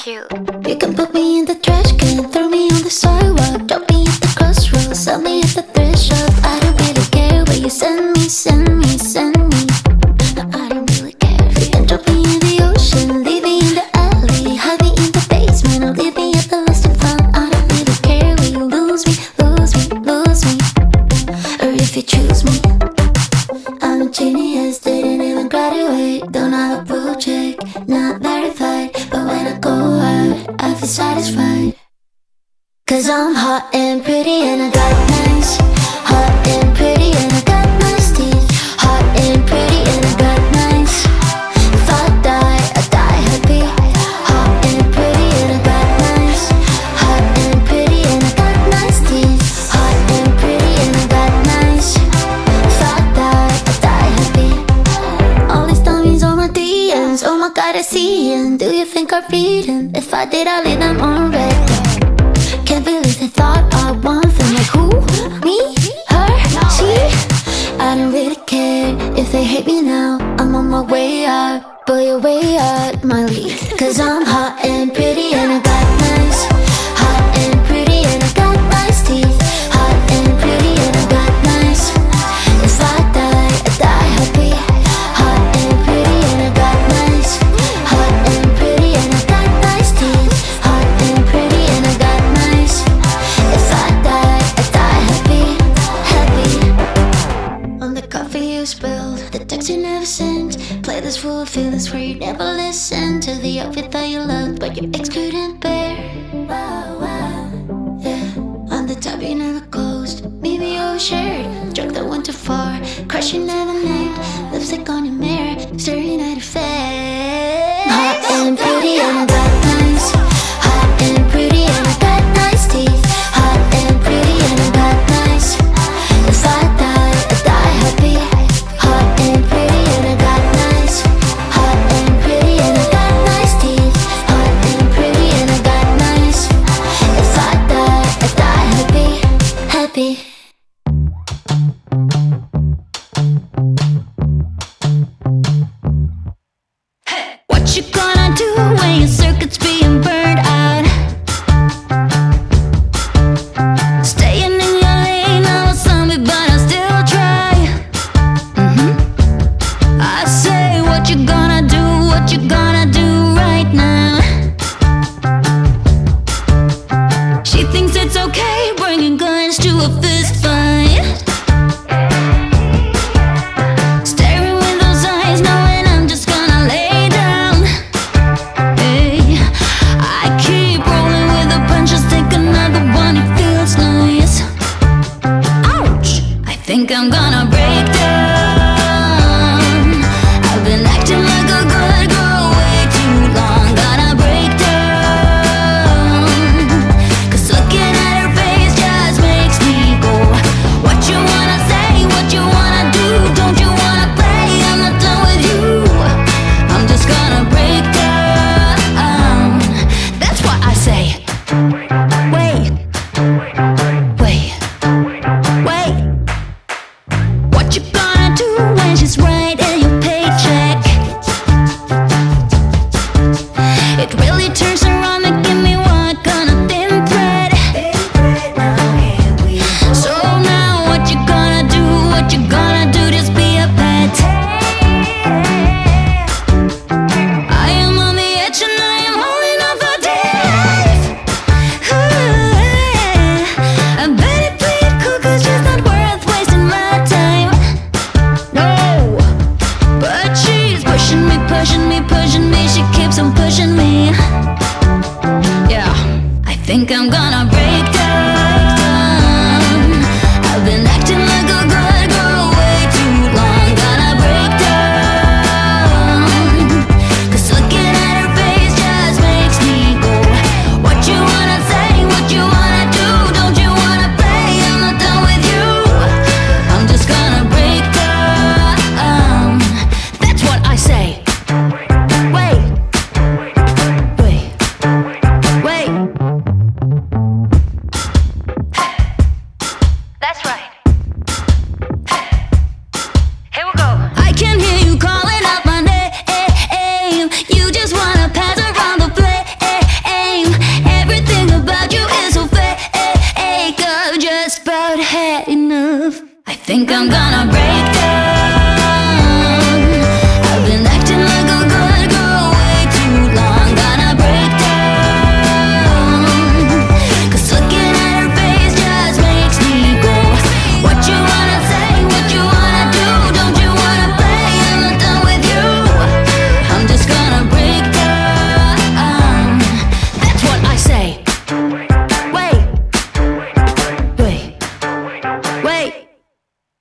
cute. You can put me in the trash can, throw me on the sidewalk, drop me at the crossroads, sell me at the thrift shop. I don't really care where you send me, send me, send me. No, I don't really care. You can drop me in the ocean, leave me in the alley, hide me in the basement, or leave me at the lusty front. I don't really care where you lose me, lose me, lose me, or if you choose me. I'm a genius, didn't even graduate, don't have a blue check, not verified, but when I go out, I feel satisfied. Cause I'm hot and pretty and I got nice. Hot and pretty and I got nice teeth. Hot and pretty and I got nice. If I die happy. Hot and pretty and I got nice. Hot and pretty and I got nice teeth. Hot and pretty and I got nice. If I die happy. All these dummies on my DMs, oh my god I see 'em. Do you think I read 'em? If I did I'd leave them on red. Can't believe they thought I want them. Like who? Me? Her? She? I don't really care if they hate me now. I'm on my way out, but you're way out my league. Cause I'm hot and pretty and I got nice. Hot and pretty and I got nice teeth. Hot and pretty and I got nice. If I die happy. Hot and pretty and I got nice. Hot and pretty and I got nice teeth. Hot and pretty and I got nice. If I die happy, happy. On the coffee you spilled, the text you never sent. Play this full of feelings where you never listen to the outfit that you loved, but your ex couldn't bear. Wow, wow, yeah. On the top you never closed, maybe overshared. Joke that went too far, crush you never named. Lipstick on your mirror, staring at your face. Hot and pretty and I got nice. Hot and pretty and I got nice teeth. Hot and pretty and I got nice. If I die happy. Hot and pretty and I got nice. Hot and pretty and I got nice teeth. Hot and pretty and I got nice. If I die happy, happy. What you gonna do when your circuit's being burned out? Staying in your lane, I'm a zombie but I still try. I say what you gonna do, what you gonna do right now. She thinks it's okay bringing guns to a fist fight. Staring with those eyes, knowing I'm just gonna lay down. Hey, I keep rolling with the punches, take another one, it feels nice. Ouch! I think I'm gonna break down. I've been acting like a good girl way too long. Gotta break down. Cause looking at her face just makes me go. What you wanna say, what you wanna do? Don't you wanna play? I'm not done with you. I'm just gonna break down. That's why I say, wait, wait, wait. What you gonna do when she's writing your paycheck? It really turns around making me walk on a thin thread. So now what you gonna do? What you gonna do? Just be a pet. I am on the edge and I am holding on for dear life. I better play it cool cause she's not worth wasting my time. No, but she's pushing me, pushing me, pushing me. She keeps on pushing me